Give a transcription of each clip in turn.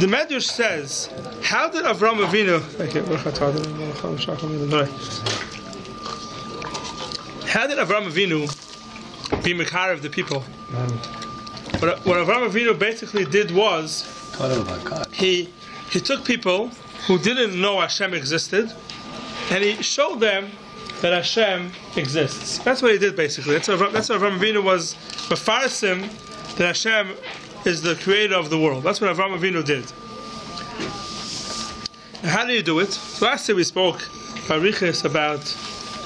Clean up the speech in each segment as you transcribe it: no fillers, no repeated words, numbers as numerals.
The Medrash says, how did Avraham Avinu... How did Avraham Avinu be Mekar of the people? What Avraham Avinu basically did was, he took people who didn't know Hashem existed, and he showed them that Hashem exists. That's what he did basically. That's what Avraham Avinu was mefarsim, that Hashem is the creator of the world. That's what Avraham Avinu did. And how do you do it? So last year we spoke Barichis about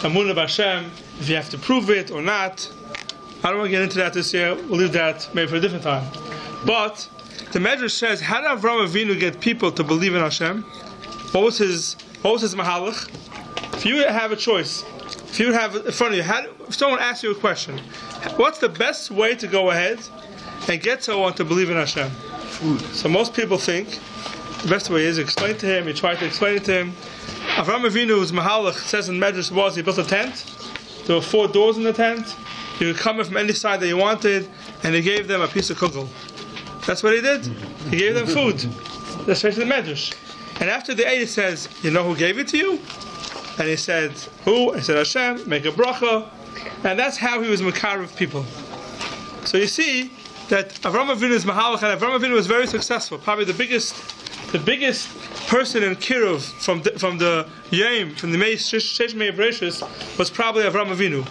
Amunah Hashem, if you have to prove it or not. I don't want to get into that this year. We'll leave that maybe for a different time. But the Medrash says, how did Avraham Avinu get people to believe in Hashem? What was his mahalach? If you have a choice, if you have in front of you, if someone asks you a question, what's the best way to go ahead and get someone to believe in Hashem? Food. So most people think the best way is explain to him. You try to explain it to him. Avraham Avinu's mahalach says in Medrash was he built a tent. There were 4 doors in the tent. You could come in from any side that you wanted, and he gave them a piece of kugel. That's what he did. He gave them food. That's straight to the Medrash. And after they ate, he says, you know who gave it to you? And he said, who? He said, Hashem, make a bracha. And that's how he was Mekar of people. So you see that Avraham Avinu's mahalach, and Avraham Avinu was very successful. Probably the biggest person in kiruv from the Yom, from the shemoneh-esrei was probably Avraham Avinu,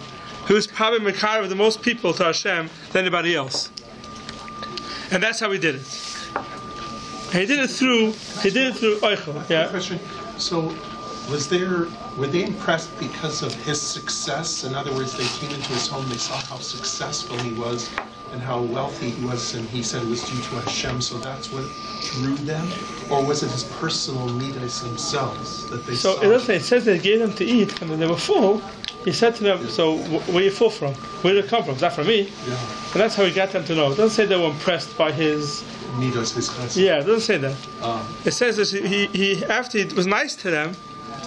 who was probably Mekar of the most people to Hashem than anybody else. And that's how he did it. And he did it through Eichel. Yeah. Question. So, were they impressed because of his success? In other words, they came into his home, they saw how successful he was and how wealthy he was, and he said it was due to Hashem, so that's what drew them? Or was it his personal midas themselves that they saw? So it says they gave them to eat, and when they were full, he said to them, so where are you full from? Where did it come from? Is that from me? Yeah. And that's how he got them to know. It doesn't say they were impressed by his... midas, his chesed. Yeah, it doesn't say that. It says that he after he was nice to them,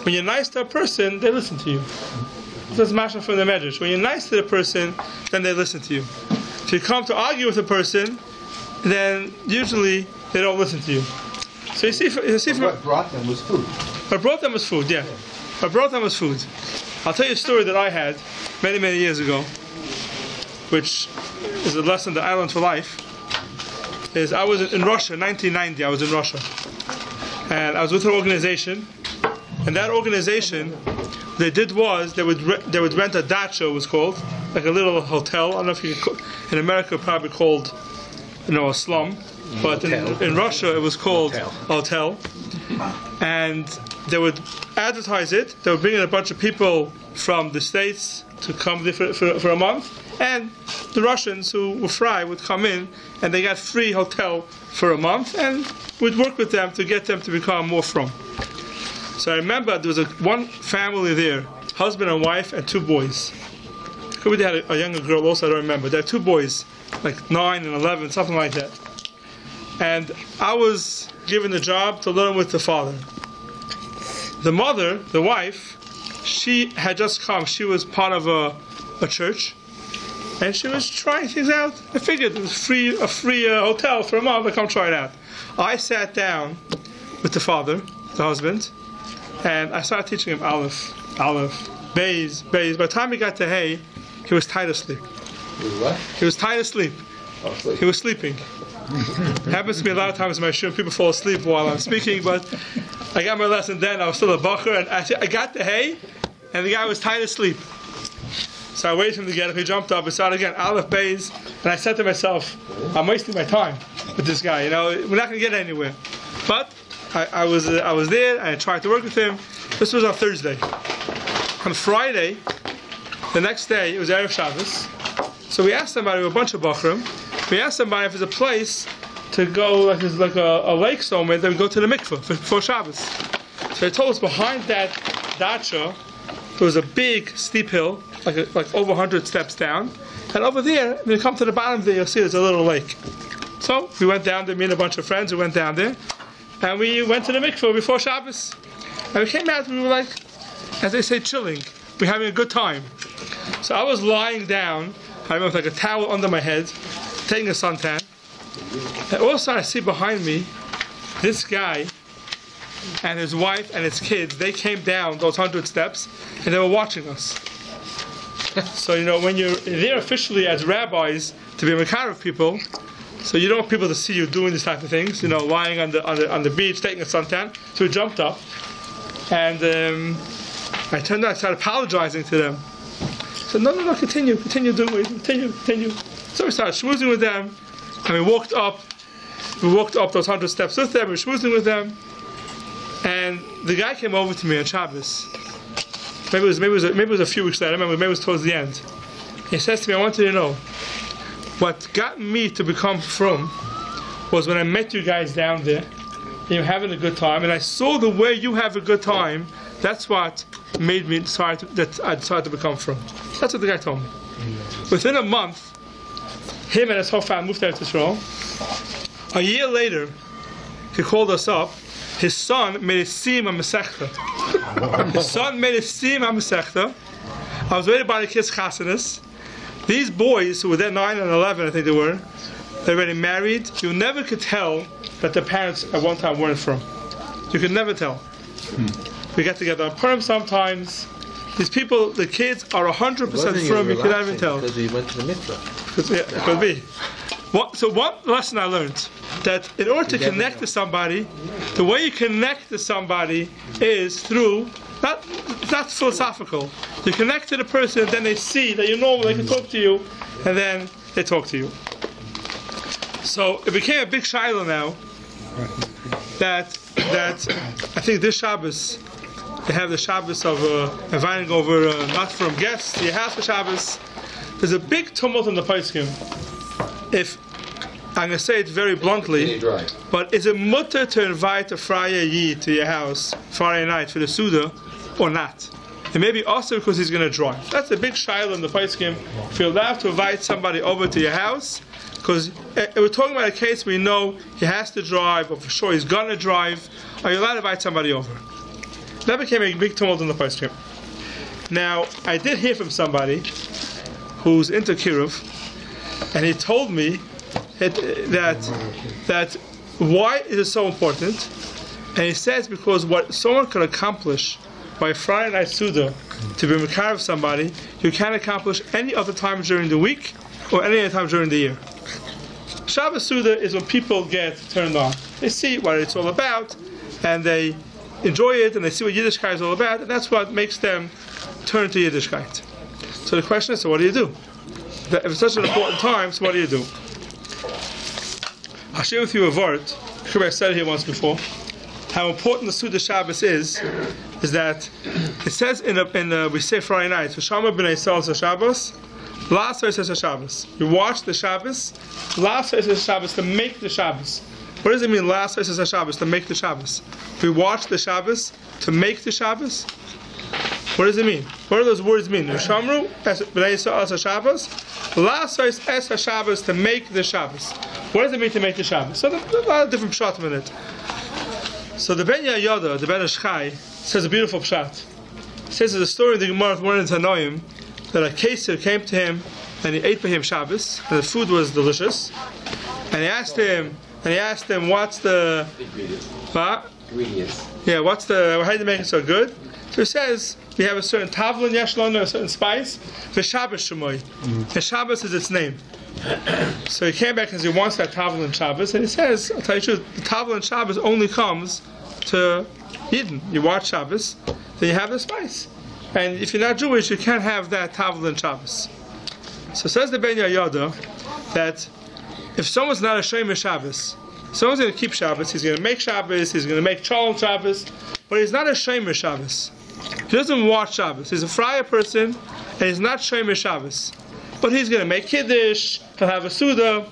when you're nice to a person, they listen to you. That's mashal from the Medrash. When you're nice to the person, then they listen to you. If you come to argue with a person, then usually they don't listen to you. So you see what brought them was food. What brought them was food, yeah. What brought them was food. I'll tell you a story that I had many, many years ago, which is a lesson that I learned for life. Is I was in Russia, 1990, I was in Russia. And I was with an organization, and that organization, what they did was, they would rent a dacha, it was called, like a little hotel. I don't know if you could, in America probably called, a slum, but in Russia it was called a hotel. And they would advertise it. They would bring in a bunch of people from the States to come there for a month, and the Russians who were fry would come in, and they got free hotel for a month, and we'd work with them to get them to become more from. So I remember there was one family there, husband and wife and 2 boys. Could be they had a younger girl also, I don't remember. They had 2 boys, like 9 and 11, something like that. And I was given the job to learn with the father. The mother, the wife, she had just come. She was part of a church, and she was trying things out. I figured it was a free hotel for a month. I'd come try it out. I sat down with the father, the husband, and I started teaching him Aleph, Beis. By the time he got to Hey, he was tired of sleep. What? He was tired of sleep. He was sleeping. It happens to me a lot of times in my shul. People fall asleep while I'm speaking, but I got my lesson then. I was still a bacher, and I got to Hey, and the guy was tired of sleep. So I waited for him to get up. He jumped up. We started again, Aleph, Beis, and I said to myself, I'm wasting my time with this guy. We're not going to get anywhere. But I was there, and I tried to work with him. This was on Thursday. On Friday, the next day, it was Erev Shabbos. So we asked somebody, a bunch of Bachrim, we asked somebody if there's a place to go, like a lake somewhere, that we go to the mikveh for Shabbos. So they told us behind that dacha, there was a big steep hill, like over 100 steps down. And over there, when you come to the bottom there, you'll see there's a little lake. So we went down there, me and a bunch of friends, we went down there. And we went to the mikveh before Shabbos. And we came out, we were like, as they say, chilling. We're having a good time. So I was lying down, I remember like a towel under my head, taking a suntan. And all of a sudden I see behind me this guy and his wife and his kids, they came down those 100 steps and they were watching us. So, when you're there officially as rabbis to be mekarev people, so you don't want people to see you doing these type of things, lying on the beach, taking a suntan. So we jumped up, and I turned out, I started apologizing to them. So no, continue doing it, continue. So we started schmoozing with them, and we walked up those 100 steps with them, we were schmoozing with them, and the guy came over to me on Shabbos. Maybe it was a few weeks later, I remember, maybe it was towards the end. He says to me, I want you to know, what got me to become frum was when I met you guys down there, and you were having a good time, and I saw the way you have a good time. That's what made me decide that I decided to become frum. That's what the guy told me. Within a month, him and his whole family moved to Israel. A year later, he called us up. His son made a siyum masechta. I was waiting by the kids' chasanas. These boys, who were then 9 and 11, I think they were already married. You never could tell that the parents at one time weren't from. You could never tell. We get together on Purim sometimes. These people, the kids, are 100% from. You could not even tell. Because he went to the mikvah. Yeah, it could be. So one lesson I learned, that in order to connect to somebody, the way you connect to somebody is through, it's not philosophical. You connect to the person, and then they see that you're normal, they can talk to you, and then they talk to you. So it became a big shiloh now, that I think this Shabbos, they have the Shabbos of inviting over not from guests to your house for Shabbos. There's a big tumult in the poskim. If I'm going to say it very bluntly, but is it mutter to invite a Friday Yid to your house Friday night for the Suda or not? It may be also because he's going to drive. That's a big shiloh in the poskim. If you're allowed to invite somebody over to your house, because we're talking about a case where you know he has to drive, or for sure he's going to drive, are you allowed to invite somebody over? That became a big tumult in the poskim. Now, I did hear from somebody who's into kiruv, and he told me that why is it so important? And he says because what someone can accomplish by Friday night Suda to be mekarev somebody, you can't accomplish any other time during the week or any other time during the year. Shabbos Suda is when people get turned on. They see what it's all about, and they enjoy it, and they see what Yiddishkeit is all about, and that's what makes them turn to Yiddishkeit. So the question is, so what do you do? If it's such an important time, so what do you do? I'll share with you a word. I said it here once before. How important the Suda Shabbos is that it says we say Friday night, V'shama b'nei Yisrael Shabbos, La Sources Shabbos. You watch the Shabbos, La Sources Shabbos, to make the Shabbos. What does it mean, La Sources Shabbos, to make the Shabbos? We watch the Shabbos to make the Shabbos? What does it mean? What do those words mean? Shamru b'nei Yisrael Shabbos, La Sources Shabbos, to make the Shabbos. What does it mean to make the Shabbos? So there's a lot of different pshatim in it. So the Ben Yayoda, the Ben Ishchai, says a beautiful pshat. He says there's a story in the Gemara of one in Tanoim that a Keser came to him and he ate by him Shabbos, and the food was delicious. And he asked him, what's the ingredients? Yeah, how do you make it so good? So he says, we have a certain tavlin yeshlon, a certain spice, the Shabbos shemoy. And Shabbos is its name. So he came back because he wants that tavlin Shabbos, and he says, I'll tell you the truth, the tavlin Shabbos only comes to Yidden. You watch Shabbos, then you have the spice. And if you're not Jewish, you can't have that tavlin Shabbos. So says the Ben Yayoda that if someone's not a Shomer Shabbos, someone's going to keep Shabbos, he's going to make Shabbos, he's going to make Shalom Shabbos, but he's not a Shomer Shabbos. He doesn't watch Shabbos. He's a friar person, and he's not Shomer Shabbos. But he's going to make Kiddush, he'll have a Suda.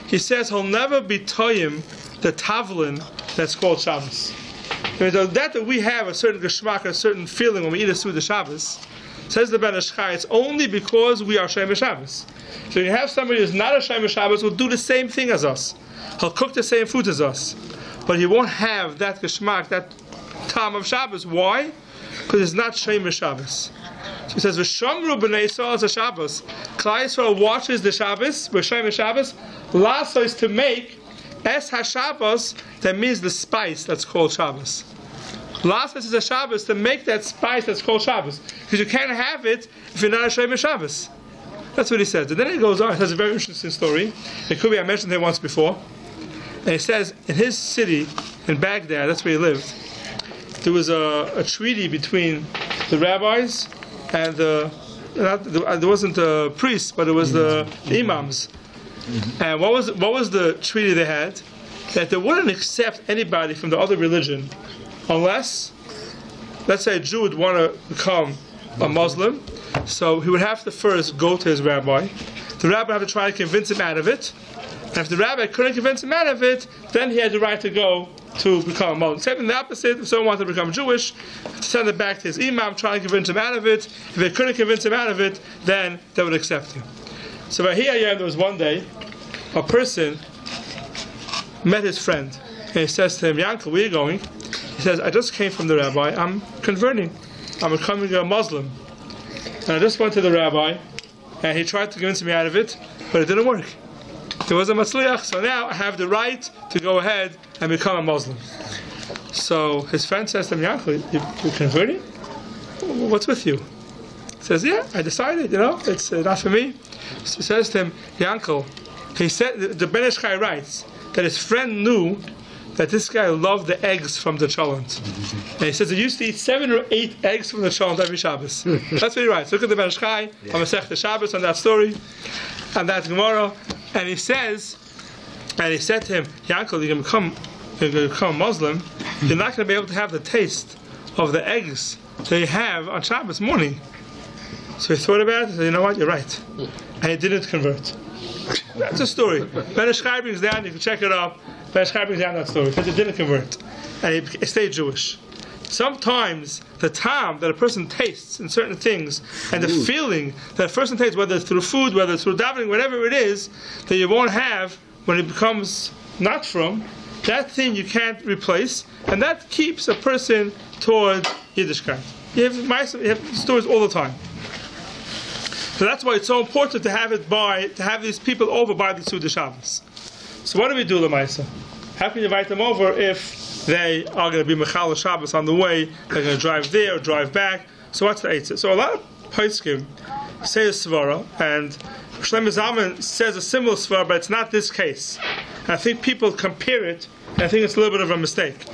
He says he'll never be toyim the tavlin that's called Shabbos. That we have a certain geschmack, a certain feeling when we eat a Suda Shabbos, says the Ben Ishchai, it's only because we are Shomer Shabbos. So you have somebody who's not a Shomer Shabbos, will do the same thing as us. He'll cook the same food as us. But he won't have that geschmack, that time of Shabbos. Why? Because it's not Shomer Shabbos. So he says, V'shamru b'nei Yisrael Shabbos. Klal Yisrael watches the Shabbos, we're Shomer Shabbos. Lasa is to make Es HaShabbos, that means the spice that's called Shabbos. Last is a Shabbos to make that spice that's called Shabbos. Because you can't have it if you're not a Shemoneh Shabbos. That's what he says. And then he goes on, he has a very interesting story. It could be I mentioned it once before. And he says, in his city, in Baghdad, that's where he lived, there was a treaty between the rabbis and there wasn't the priests, but it was the imams. And what was the treaty they had? That they wouldn't accept anybody from the other religion unless, let's say, a Jew would want to become a Muslim, so he would have to first go to his rabbi. The rabbi would have to try to convince him out of it. And if the rabbi couldn't convince him out of it, then he had the right to go to become a Muslim. Same the opposite, if someone wanted to become Jewish, send it back to his imam, try to convince him out of it. If they couldn't convince him out of it, then they would accept him. So here there was one day, a person met his friend, and he says to him, Yankel, where are you going? He says, I just came from the rabbi, I'm converting, I'm becoming a Muslim. And I just went to the rabbi, and he tried to convince me out of it, but it didn't work. There was a matzliach, so now I have the right to go ahead and become a Muslim. So his friend says to him, Yankel, you're converting? What's with you? He says, yeah, I decided, it's not for me. So he says to him, Yankel, he said, the Ben Ish Chai writes that his friend knew that this guy loved the eggs from the cholent. And he says he used to eat 7 or 8 eggs from the cholent every Shabbos. That's what he writes. Look at the Ben Ish Chai on Masechta Shabbos on that story, and that Gemara. And he said to him, Yankel, you're going to become a Muslim, you're not going to be able to have the taste of the eggs that you have on Shabbos morning. So he thought about it and said, you know what, you're right. And he didn't convert. That's a story. Ben Ish Chai brings down, you can check it up, Ben Ish Chai brings down that story, because he didn't convert. And he stayed Jewish. Sometimes the time that a person tastes in certain things, and the feeling that a person tastes, whether it's through food, whether it's through davening, whatever it is, that you won't have when it becomes not from, that thing you can't replace, and that keeps a person toward Yiddishkeit. You have stories all the time. So that's why it's so important to have these people over by the Suda Shabbos. So what do we do, Lamaisa? How can you invite them over if they are going to be Mechal Shabbos on the way, they're going to drive there or drive back? So what's the Eitzah? So a lot of Poskim say a Svara, and Shlomo Zalman says a similar Svara, but it's not this case. And I think people compare it, and I think it's a little bit of a mistake.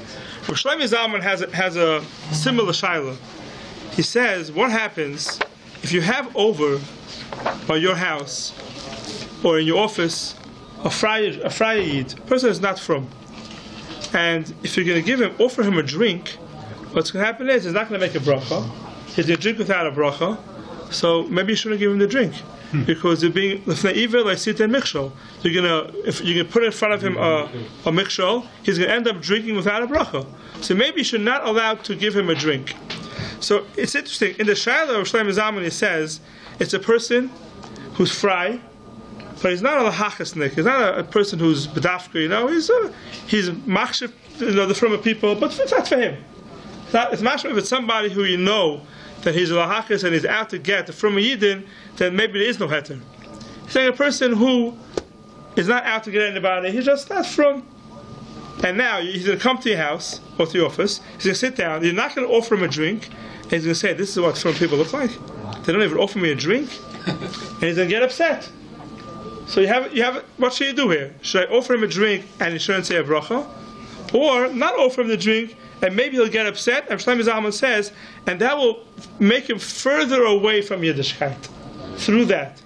But Shlomo Zalman has a similar Shaila. He says, what happens if you have over by your house or in your office a Friar Yid, a person is not from, and if you're going to offer him a drink, what's going to happen is he's not going to make a bracha, he's going to drink without a bracha, so maybe you shouldn't give him the drink, because you're being evil like sit and mikshol. If you're going to put in front of him a mikshol, he's going to end up drinking without a bracha. So maybe you should not allow to give him a drink. So it's interesting. In the Shaila of Shlomo Zalman, he says it's a person who's fry, but he's not a lahachasnik. He's not a person who's bedafka. He's machshif, the from people, but it's not for him. It's machshif if it's somebody who that he's a lahachas and he's out to get from a yidin, then maybe there is no heter. He's saying a person who is not out to get anybody. He's just not from. And now he's going to come to your house or to your office. He's going to sit down. You're not going to offer him a drink. And he's going to say, "This is what from people look like. They don't even offer me a drink." And he's going to get upset. So you have. What should you do here? Should I offer him a drink and he shouldn't say a bracha, or not offer him the drink and maybe he'll get upset? And Shlomo Zalman says, and that will make him further away from Yiddishkeit. Through that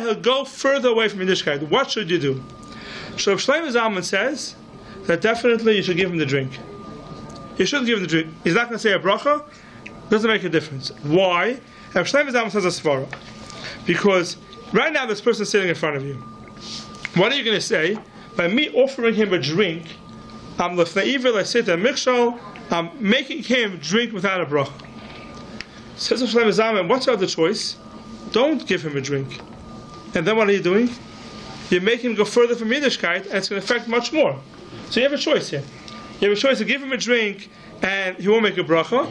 he'll go further away from Yiddishkeit. What should you do? So Shlomo Zalman says that definitely you should give him the drink. You shouldn't give him the drink. He's not going to say a bracha. Doesn't make a difference. Why? And Shlomo Zalman says a svara. Because right now this person is sitting in front of you. What are you going to say? By me offering him a drink, I'm lefna'ivir l'sita mikshol, I'm making him drink without a bracha. Says Shlomo Zalman, what's your other choice? Don't give him a drink. And then what are you doing? You make him go further from Yiddishkeit, and it's going to affect much more. So you have a choice here. You have a choice to give him a drink and he won't make a bracha,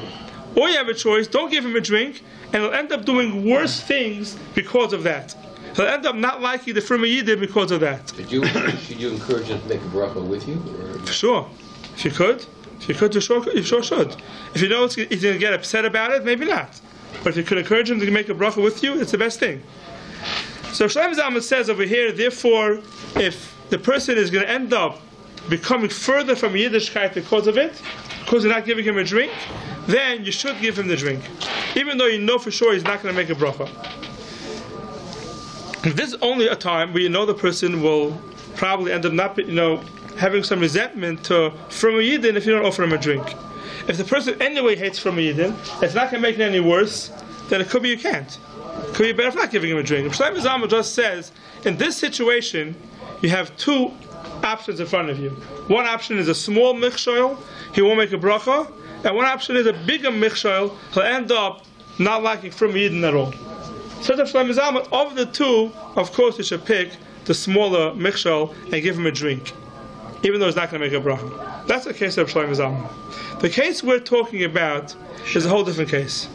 or you have a choice, don't give him a drink and he'll end up doing worse things because of that. he'll end up not liking the Fruma Yidin because of that. Should you encourage him to make a bracha with you? Or? For sure. If you could, you sure should. If you know he's going to get upset about it, maybe not. But if you could encourage him to make a bracha with you, it's the best thing. So Shlomo Zalman says over here, therefore, if the person is going to end up becoming further from Yiddishkeit because of it, because you're not giving him a drink, then you should give him the drink, even though you know for sure he's not going to make a bracha. This is only a time where you know the person will probably end up not, having some resentment from a Yidin if you don't offer him a drink. If the person anyway hates from a Yidin, it's not going to make it any worse, then it could be you can't. It could be better if not giving him a drink. Shlomo Zalman just says, in this situation, you have two options in front of you. One option is a small michshol, he won't make a bracha, and one option is a bigger michshol, he'll end up not liking from Yidin at all. So the Shlomo Zalman, of the two, of course you should pick the smaller michshol and give him a drink, even though he's not going to make a bracha. That's the case of Shlomo Zalman. The case we're talking about is a whole different case.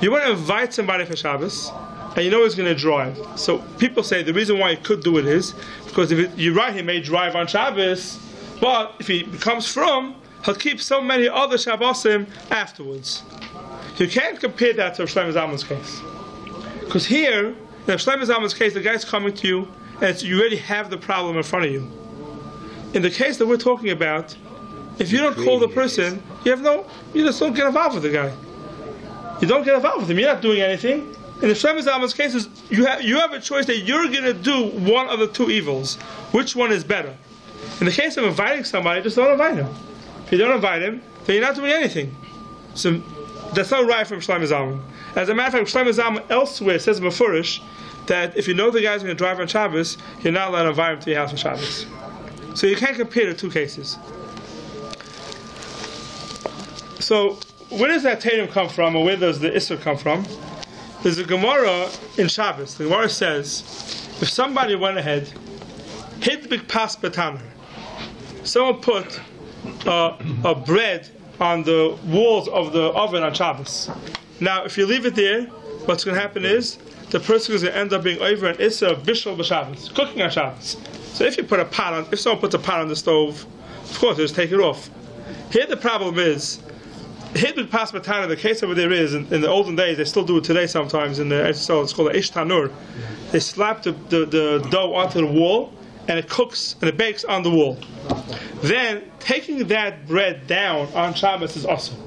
You want to invite somebody for Shabbos, and you know he's going to drive. So people say the reason why he could do it is because you're right, he may drive on Shabbos, but if he becomes from, he'll keep so many other Shabbosim afterwards. You can't compare that to Shlomo Zalman's case. Because here, in Shlomo Zalman's case, the guy's coming to you, and you already have the problem in front of you. In the case that we're talking about, if you don't call the person, you just don't get involved with the guy. You don't get involved with him. You're not doing anything. In the Shlomo Zalman's cases, you have a choice that you're going to do one of the two evils. Which one is better? In the case of inviting somebody, just don't invite him. If you don't invite him, then you're not doing anything. So that's not right from Shlomo Zalman. As a matter of fact, Shlomo Zalman elsewhere says in Mefurish that if you know the guy's going to drive on Shabbos, you're not allowed to invite him to your house on Shabbos. So you can't compare the two cases. So where does that Tatum come from, or where does the Isser come from? There's a Gemara in Shabbos. The Gemara says, if somebody went ahead, hid big pas betaner, someone put a bread on the walls of the oven on Shabbos. Now, if you leave it there, what's going to happen is the person is going to end up being over an Isser of bishul b'Shabbos, cooking on Shabbos. So if someone puts a pot on the stove, of course, they just take it off. Here the problem is, hid with pas b'tana, the case over there is, in the olden days, they still do it today sometimes, it's called an ish tanur. They slap the dough onto the wall, and it cooks, and it bakes on the wall. Then, taking that bread down on Shabbos is awesome.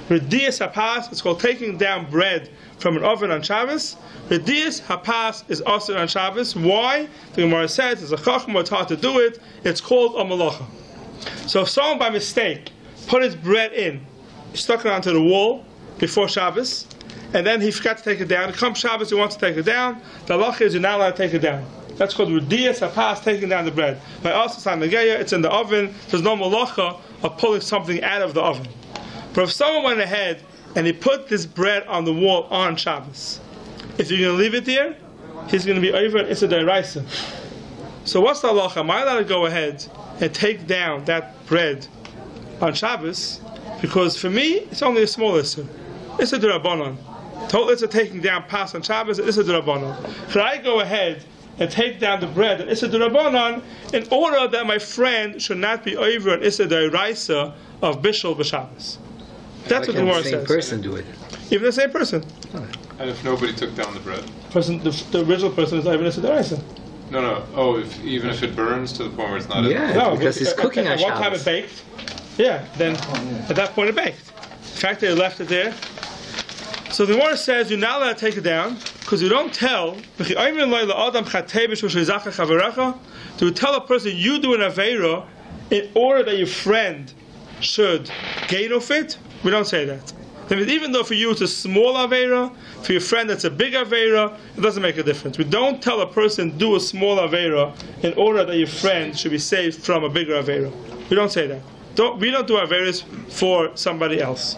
Redias hapas, it's called taking down bread from an oven on Shabbos. Redias hapas is also on Shabbos. Why? The Gemara says, it's a chachma, it's hard to do it. It's called a malacha. So if someone by mistake put his bread in, stuck it onto the wall before Shabbos, and then he forgot to take it down, it comes Shabbos, he wants to take it down, the halacha is you're not allowed to take it down. That's called redias hapas, taking down the bread. By also Nageya, it's in the oven, there's no malacha of pulling something out of the oven. But if someone went ahead and he put this bread on the wall on Shabbos, if you're going to leave it there, he's going to be over an Issa D'Oraisa. So what's the halacha? Am I allowed to go ahead and take down that bread on Shabbos? Because for me, it's only a small Issa. Issa D'Rabbanan. Total Issa taking down pas on Shabbos, Issa D'Rabbanan. Could I go ahead and take down the bread and Issa D'Rabbanan in order that my friend should not be over an Issa D'Oraisa of bishul b'Shabbos? That's what the Gemara says. The same person do it. Even the same person. And if nobody took down the bread? The original person is not even a D'Oraisa. No. Oh, even if it burns to the point where it's not. Yeah, because it's cooking on Shabbos. One time it baked. Yeah, then at that point it baked. The fact that they left it there. So the Gemara says you're not allowed to take it down because you don't tell. Do you tell a person you do an aveira in order that your friend should gain off it? We don't say that. That means even though for you it's a small aveira, for your friend it's a big aveira, it doesn't make a difference. We don't tell a person do a small aveira in order that your friend should be saved from a bigger aveira. We don't say that. We don't do aveiras for somebody else.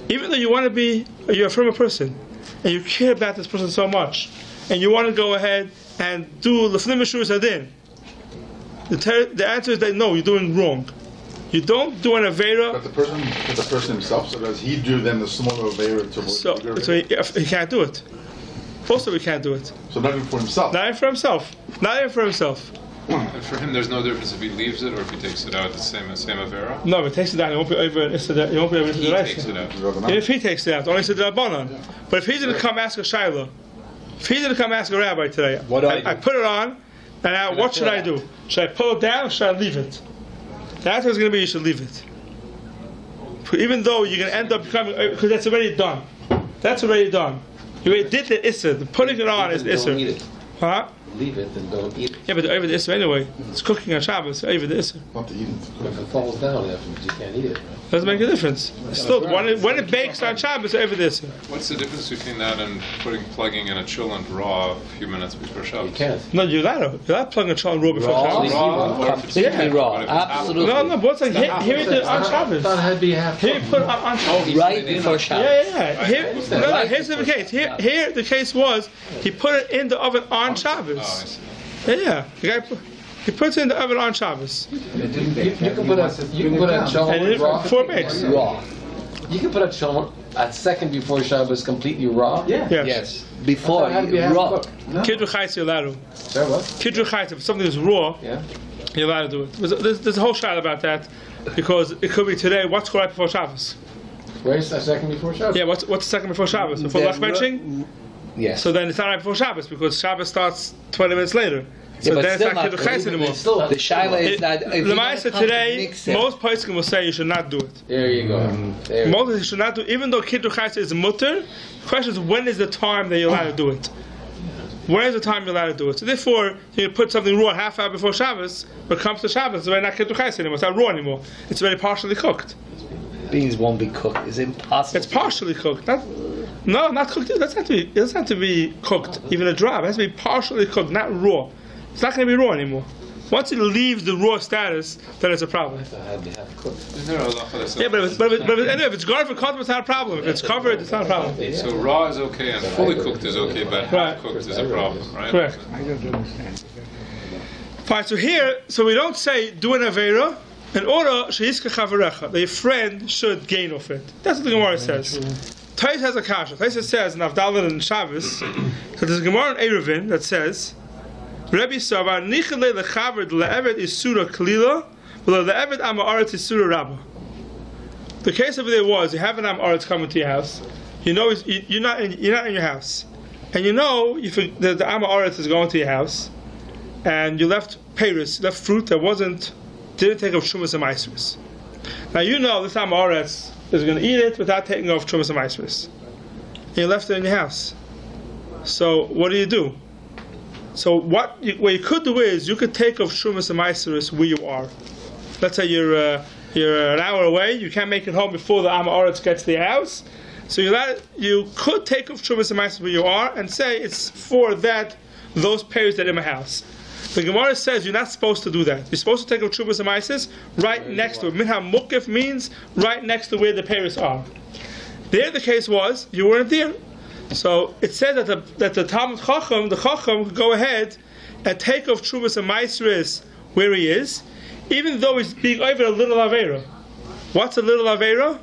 Even though you're a firm person, and you care about this person so much, and you want to go ahead and do lefnim meshur sadin, the answer is that no, you're doing wrong. You don't do an aveira. But the person himself, so does he do then the smaller aveira to the bigger aveira? So he can't do it. also we can't do it. So not even for himself. Not even for himself. Not even for himself. And for him, there's no difference if he leaves it or if he takes it out. The same avera. No, if he takes it out, he won't be over. He won't be over to the He right. takes it out. If he takes it out, only to the Rabbanan. But if he's going to come ask a Shiloh, if he's going to come ask a rabbi today, What do I do? I put it on, and now what should I do? Should I pull it down or should I leave it? That's what it's going to be. You should leave it. Even though you're going to end up becoming, because that's already done. That's already done. You already did the Isser. The putting it on is the Don't eat Isser. it. Huh? Leave it and don't eat it. Yeah, but over the Isser anyway. It's cooking on Shabbos, over the Isser. Not to eat it. If it falls down afterwards, you can't eat it. Doesn't make a difference. Still, when it bakes on Shabbos, over the Isser. What's the difference between that and plugging in a cholent raw a few minutes before Shabbos? You can't. No, you're not plugging a child raw before Raw? Shabbos. Raw, or if it's Completely raw. but if it's half Absolutely. No, but what's like, here it is on Shabbos. Thought it had to be half Here you put it on Shabbos. Right before Shabbos. Yeah. Here, here's the case. Here the case was he put it in the oven on Oh, I Shabbos. see. Yeah. The guy he puts it in the oven on Shabbos. You can put a And cholent then raw. before it bakes. Raw. You can put a cholent a second before Shabbos completely raw. Yeah. Yes. Before Had to be half raw. cooked. No. Kidru chayis you're allowed to. Sorry, what? Kidru chayis, if something is raw, Yeah. you're allowed to do it. There's a whole shot about that because it could be today. What's right before Shabbos? Where's a second before Shabbos? Yeah. What's the second before Shabbos? Before There's lach benching? Yes. So then it's not right before Shabbos because Shabbos starts 20 minutes later. So Yeah, but then it's still not Kidru chayis anymore. Still, the shaila is that if The you don't Ma'aseh come to today, mix it- most poskim will say you should not do it. There you go. There. Most you should not do, even though Kidru chayis is mutter. The question is when is the time that you're allowed to do it? When is the time you're allowed to do it? So therefore, you put something raw half hour before Shabbos. When it comes to Shabbos, it's already not Kidru chayis anymore. It's not raw anymore. It's already partially cooked. Beans won't be cooked. It's impossible. It's partially cooked. Not cooked. It doesn't have to be cooked. Even a drop. It has to be partially cooked, not raw. It's not going to be raw anymore. Once it leaves the raw status, then it's a problem. It had to have cooked. Is there a halacha that says- Yeah, but anyway, if it's guarded for covered, it's not a problem. If it's covered, it's not a problem. So raw is okay and fully cooked is okay, but half Right. cooked is a problem, right? Correct. Fine. So we don't say do an avera in order sheyiska chavarecha that your friend should gain off it. That's what the Gemara says. Tais has a kasha. Tais says in Avdallah and Shabbos that there's a Gemara in Eruvin that says Rabbi Savar nichele lechaver le'eved isura kalila le'eved amaret isura rabba. The case over there was you have an amaret coming to your house. You know you're not in your house, and you know the amaret is going to your house, and you left peiros, left fruit that didn't take off shumas and maisris. Now you know this amaret is going to eat it without taking off shumas and maisris, and you left it in your house. So what do? So what you could do is you could take off shumas and maisris where you are. Let's say you're an hour away. You can't make it home before the amaretz gets to the house. So you could take off shumas and maisris where you are and say it's for those pairs that are in my house. The Gemara says you're not supposed to do that. You're supposed to take off shumas and maisris right next to it. Minha mukif means right next to where the pairs are. There the case was you weren't there. So it says that the Talmud Chacham, the Chacham, could go ahead and take off Trumas and Maisris where he is, even though he's being over a little Aveira. What's a little Aveira?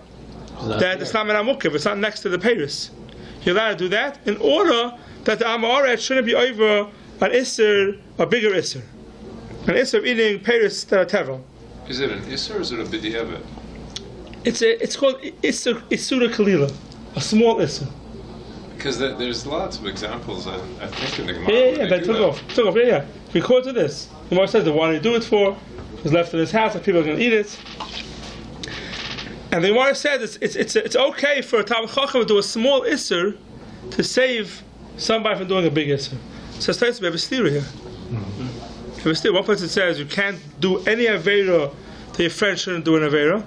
That it's not Menamukiv, it's not next to the Peiris. You're allowed to do that in order that the Amaret shouldn't be over an Isser, a bigger Isser. An Isser of eating Peiris that are Tevel. Is it an Isser or is it a B'di'evet? It's called Isura Kalila, a small Isser. Because there's lots of examples, I think, in the Gemara. Yeah, but took off, yeah. Because of this. The Gemara says, what did he do it for? It was left in his house, and people are going to eat it. And the Gemara says it's okay for a Talmud Chacham to do a small Isser to save somebody from doing a big Isser. So it says we have a steer here. We have a steer. One place it says you can't do any Aveira that your friend shouldn't do an Aveira.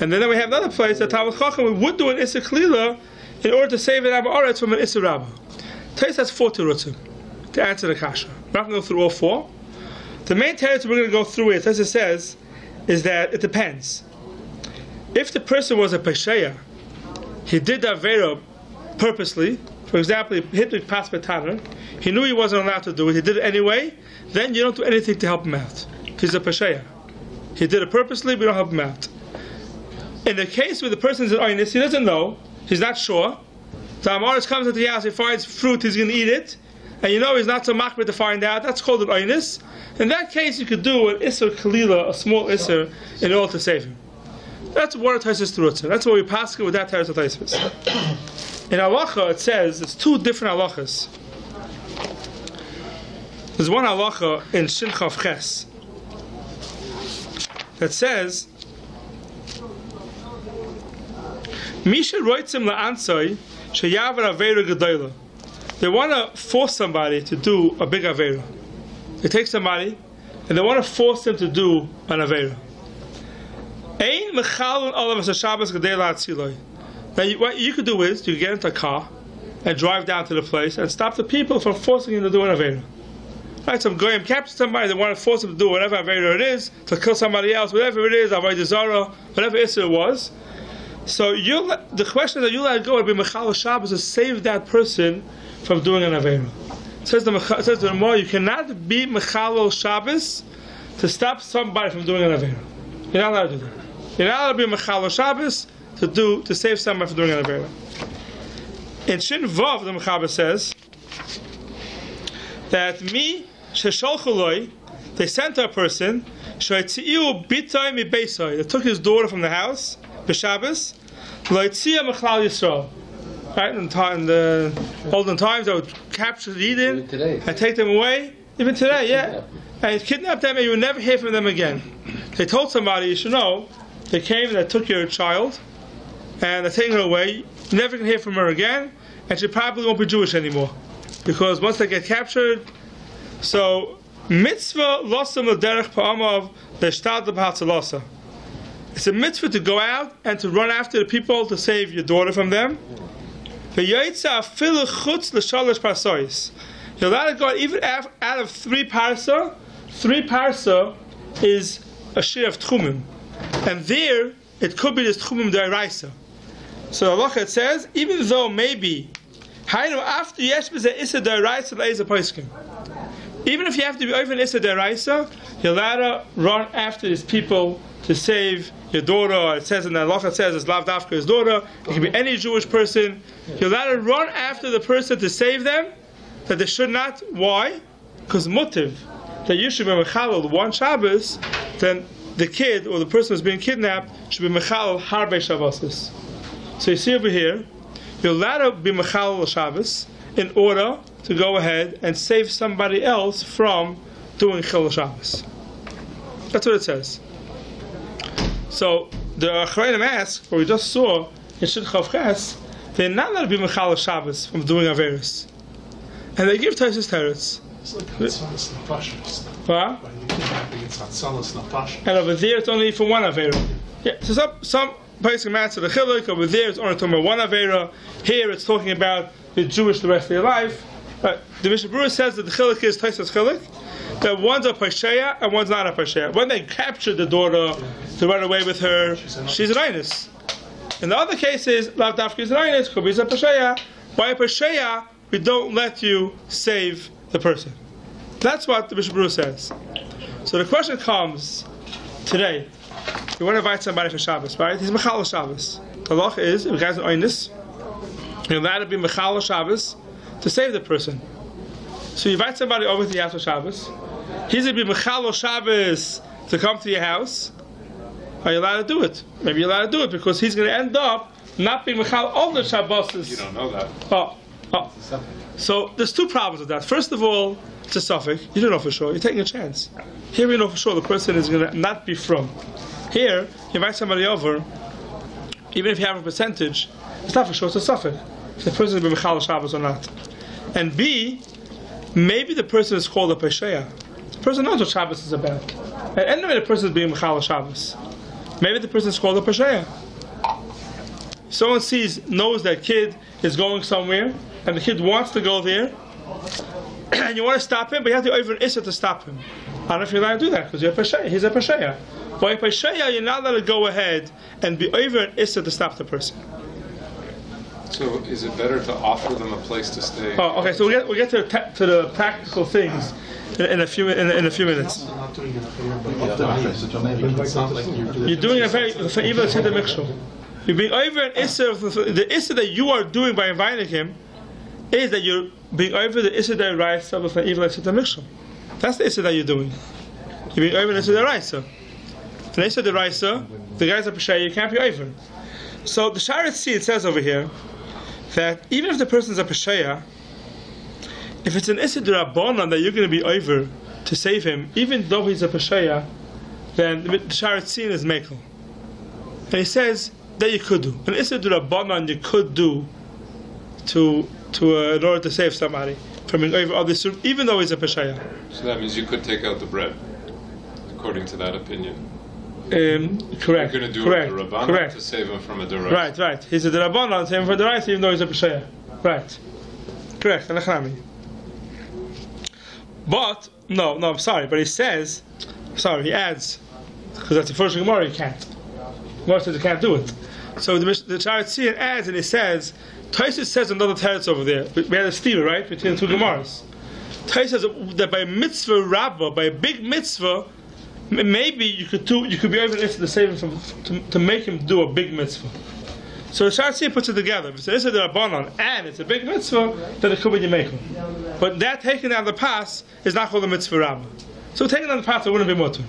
And then we have another place that Talmud Chacham would do an Isser Klila in order to save an Amaretz from an Isser Rabbah. Tais has 4 terutzim to answer the kasha. We're not going to go through all 4. The main teretz we're going to go through it, as it says, is that it depends. If the person was a pesheya, he did the avera purposely. For example, he hit the pas betaner. He knew he wasn't allowed to do it. He did it anyway. Then you don't do anything to help him out. He's a pesheya. He did it purposely. We don't help him out. In the case where the person is an oynis, he doesn't know. He's not sure. The Amoris comes into the house, he finds fruit, he's going to eat it, and you know he's not so machmir to find out. That's called an oinus. In that case, you could do an isser kalila, a small isser, in order to save him. That's what Taisus Terutza. That's what we pass with that Taisus Taisus. In halacha, it says it's two different halachas. There's one halacha in Shinchav Ches that says, Misha roitzim la'ansoi sheyavar aveira gedola. They want to force somebody to do a big aveira. They take somebody and they want to force them to do an aveira. Ein mechalon olav Shabbos gedela atziloi. Now, what you could do is you could get into a car and drive down to the place and stop the people from forcing him to do an aveira. Right, some goyim capture somebody, they want to force him to do whatever aveira it is, to kill somebody else, whatever it is, avodah zara, whatever issue it was. So the question that you let go would be mechal Shabbos to save that person from doing an aveira. It says the Gemara, you cannot be mechal Shabbos to stop somebody from doing an aveira. You're not allowed to do that. You're not allowed to be mechal Shabbos to save somebody from doing an aveira. In Shin Vav, the Mechaber says that they sent to a person, they took his daughter from the house, b'Shabbos, right? In the olden times, they would capture the Eden and take them away. Even today, yeah. And kidnap them, and you would never hear from them again. They told somebody, you should know, they came and they took your child, and they're taking her away. You never can hear from her again, and she probably won't be Jewish anymore, because once they get captured, so mitzvah losam l'derech pa'amav l'shtad l'b'hatzalasa. It's a mitzvah to go out and to run after the people to save your daughter from them. V'yoytza afilu chutz l'shalosh parsois. You're allowed to go even out of 3 parsa. 3 parsa is a shir of tchumim, and there it could be this tchumim d'oraisa. So the halacha, it says, even though maybe after yesh b'zeh issa d'oraisa l'eza poskim, even if you have to be over an issa d'oraisa, you're allowed to run after these people to save your daughter. It says in the halacha, it says it's lav dafka his daughter. It can be any Jewish person. You're allowed to run after the person to save them. That they should not. Why? Because motiv that you should be mechalel one Shabbos, then the kid or the person who's being kidnapped should be mechalel harbe Shabbosis. So you see over here, you're allowed to be mechalel Shabbos in order to go ahead and save somebody else from doing chil Shabbos. That's what it says. So the Achrayim ask, what we just saw in Shin Chav Ches, they're not allowed to be mechalel Shabbos from doing averis. And they give Taisus teretz. It's like Hatzalas Nefashos. What? By the kidnapping, it's Hatzalas Nefashos. And over there, it's only for one avera. Yeah. So some places can answer the chiluk. Over there, it's only talking about one avera. Here, it's talking about the Jewish the rest of their life. The Mishnah Berurah says that the chiluk is Taisus chiluk. That one's a pasheya and one's not a pasheya. When they captured the daughter to run away with her, she's an einus. In the other cases, lav dafka is an einus, could be a pasheya. Why a pasheya? We don't let you save the person. That's what the Mishnah Berurah says. So the question comes today. You want to invite somebody for Shabbos, right? He's Mechal Shabbos. The law is, if a guy's an Oinus, you're allowed to be Mechal Shabbos to save the person. So you invite somebody over to the house for Shabbos. He's going to be Mechal Shabbos to come to your house. Are you allowed to do it? Maybe you're allowed to do it because he's going to end up not being Mechal all the Shabbos. You don't know that. Oh. So there's 2 problems with that. First of all, it's a suffix. You don't know for sure. You're taking a chance. Here we know for sure the person is going to not be from. Here, you invite somebody over, even if you have a percentage, it's not for sure, it's a suffix. If the person is going to be Mechal Shabbos or not. And B, maybe the person is called a Pesheya. The person knows what Shabbos is about. And anyway, the person is being Mechal Shabbos. Maybe the person is called a Pesheya. Someone knows that kid is going somewhere, and the kid wants to go there, and you want to stop him, but you have to over an issa to stop him. I don't know if you're allowed to do that, because you're a pasheya. He's a pasheya. By a pasheya, you're not allowed to go ahead and be over an issa to stop the person. So is it better to offer them a place to stay? Oh, okay. So we'll get to the practical things in a few minutes. I'm not doing it for you, but it's not like you're doing You're doing a very even to the mikshul. You're being over an issur. The issur that you are doing by inviting him is that you're being over the issur deraisa of an evil issur mikshel. That's the issur that you're doing. You're being over an issur deraisa. An issur deraisa, the guys are pesheya, you can't be over. So the Sharet see it says over here that even if the person's a pesheya, if it's an issur derabanan that you're going to be over to save him, even though he's a pesheya, then the Sharet see is mekel. And he says that you could do. An issur derabanan you could do in order to save somebody from being over other soup, even though he's a pesheya. So that means you could take out the bread, according to that opinion. Correct. You're going to do it with the Rabbanan to save him from a deraisa. Right. He's a derabanan, save him for deraisa, even though he's a pesheya. Right. Correct. But no, I'm sorry. But he says, he adds, because that's the first Gemara, he can't. Gemara says he can't do it. So the Sharet Tzion adds and he says, Taisus says another teretz over there. We had a steer, right, between the two Gemaras. Taisus says that by mitzvah rabbah, by a big mitzvah, maybe you could be able to save him to make him do a big mitzvah. So the Sharet Tzion puts it together. If it's a derabanan and it's a big mitzvah, then it could be Yemekel. But that taking down the pass is not called a mitzvah rabbah. So taking down the pass, it wouldn't be mutter.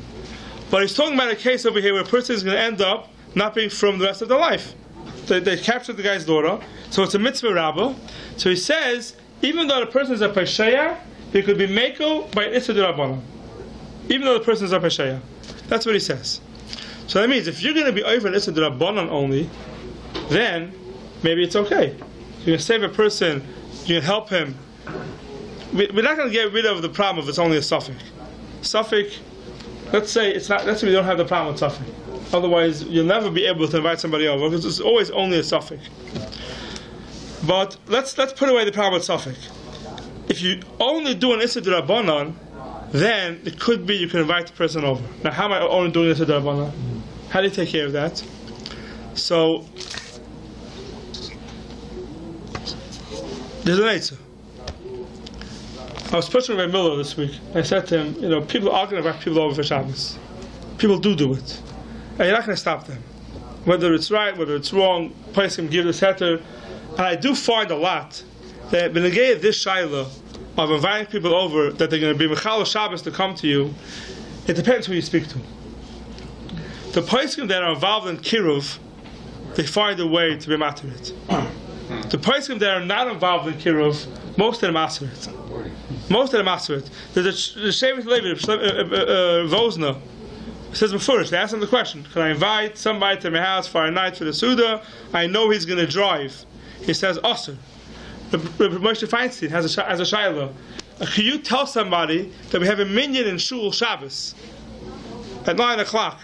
But he's talking about a case over here where a person is going to end up not being from the rest of their life. They captured the guy's daughter, so it's a mitzvah rabbah. So he says, even though the person is a pesheya, he could be mekel by an issur derabanan. Even though the person is a pesheya. That's what he says. So that means if you're going to be over an issur derabanan only, then maybe it's okay. You can save a person, you can help him. We're not going to get rid of the problem if it's only a suffix. Suffix, let's say we don't have the problem with suffix. Otherwise, you'll never be able to invite somebody over because it's always only a suffix. But let's put away the problem with suffix. If you only do an issur derabanan, then it could be you can invite the person over. Now, how am I only doing issur derabanan? How do you take care of that? So there's an answer. I was pushing Rabbi Miller this week. I said to him, people are going to invite people over for Shabbos. People do it. And you're not going to stop them. Whether it's right, whether it's wrong, place can give the setter. And I do find a lot that when they get this shaila of inviting people over that they're going to be Mechal Shabbos to come to you, it depends who you speak to. The poskim that are involved in kiruv, they find a way to be maturit. The poskim that are not involved in kiruv, most of them maturit. There's a Shevet Levi, Vosna, says before, they ask him the question, can I invite somebody to my house for a night for the Suda? I know he's going to drive. He says, Osir. Moshe Feinstein has a shayla. Can you tell somebody that we have a minyan in Shul Shabbos at 9 o'clock,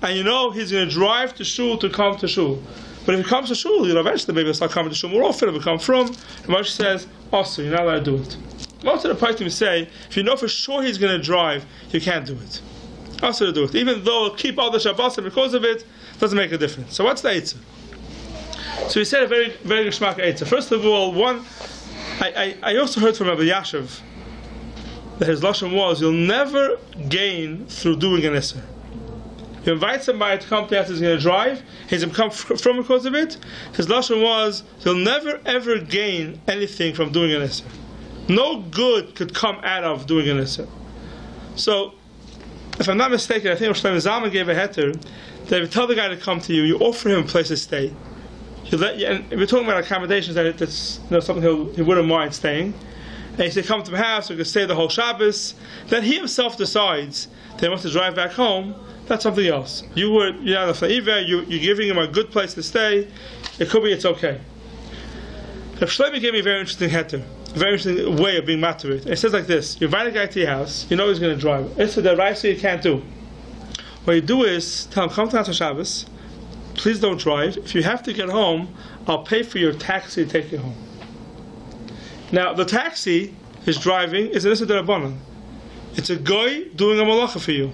and you know he's going to drive to Shul to come to Shul? But if he comes to Shul, eventually maybe he'll start coming to Shul more often. If he come from, and Moshe says, Osir, you're not allowed to do it. Most of the poskim say, if you know for sure he's going to drive, you can't do it. Also to do it. Even though keep all the Shabbos and because of it, doesn't make a difference. So what's the Eitzah? So he said a very, very geschmack Eitzah. First of all, I also heard from Rabbi Yashiv that his lashon was, you'll never gain through doing an issur. You invite somebody to come to us, he's going to drive, he's going to come from because of it. His lashon was, you'll never ever gain anything from doing an issur. No good could come out of doing an issur. So, if I'm not mistaken, I think Rosh Zalman gave a heter that if you tell the guy to come to you, you offer him a place to stay. And we're talking about accommodations that's something he wouldn't mind staying. And you say, come to my house, you can stay the whole Shabbos. Then he himself decides that he wants to drive back home. That's something else. You're giving him a good place to stay. It could be it's okay. Rav Shlomo gave me a very interesting heter, a very interesting way of being maturit. It says like this: you invite a guy to your house, you know he's going to drive. It's the deraisa you can't do. What you do is tell him, come to Shabbos, please don't drive. If you have to get home, I'll pay for your taxi to take you home. Now the taxi is driving is an issur derabanan. It's a guy doing a malacha for you.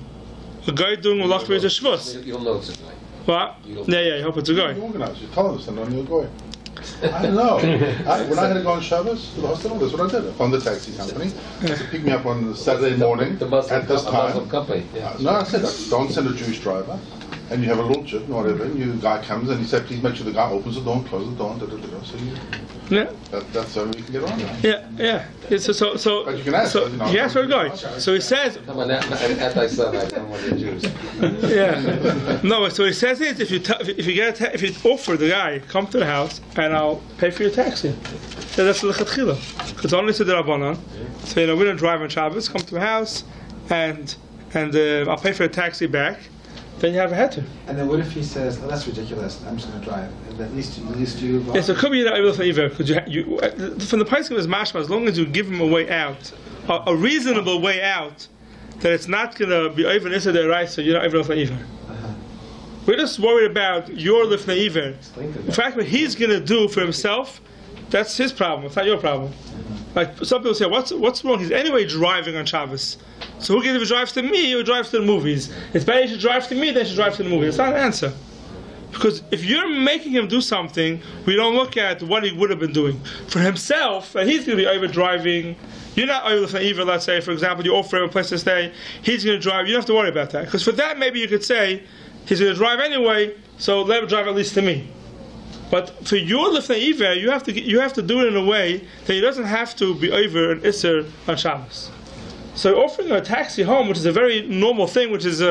A guy doing a malacha for you is a shvus. You'll know it's a guy. What? Yeah, I hope it's a guy. You organize. You tell us, and then you'll go. I know. When I had to go on Shabbos to the hospital, that's what I did. I found the taxi company to pick me up on Saturday morning at this time. Company. Yeah. No, I said, don't send a Jewish driver. and you have a little chip, whatever, and the guy comes and he said, please make sure the guy opens the door and closes the door, so that's how we can get on there. Yeah. So But you can ask. he asked for a guy. So he says. Come on, anti-Semite, I don't want the Jews. Yeah. No. So he says is if you offer the guy come to the house and I'll pay for your taxi. So that's halacha-theory. Because only to the Rabbanan. So we don't drive on Shabbos. Come to the house and I'll pay for a taxi back. Then you have a heter. And then what if he says, "Oh, that's ridiculous. I'm just going to drive." And at least you. Yeah, so it could be you're not able to either, because you from the Paiskim is mashma, as long as you give him a way out, a reasonable way out, that it's not going to be over Issa right, so you're not able to either. We're just worried about your lifnei iver. In fact, what he's going to do for himself, that's his problem. It's not your problem. Like some people say, what's wrong? He's anyway driving on Shabbos. So who gives if he drives to me or he drives to the movies? It's better he should drive to me than he should drive to the movies. It's not an answer. Because if you're making him do something, we don't look at what he would have been doing. For himself, and he's going to be over driving. You're not over for either, let's say, for example, you offer him a place to stay, he's going to drive. You don't have to worry about that. Because for that, maybe you could say, he's going to drive anyway, so let him drive at least to me. But for your lifnei iver, you have to do it in a way that he doesn't have to be over an Isser on Shabbos. So offering a taxi home, which is a very normal thing, which is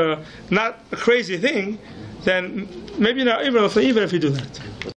not a crazy thing, then maybe not even lifnei iver if you do that.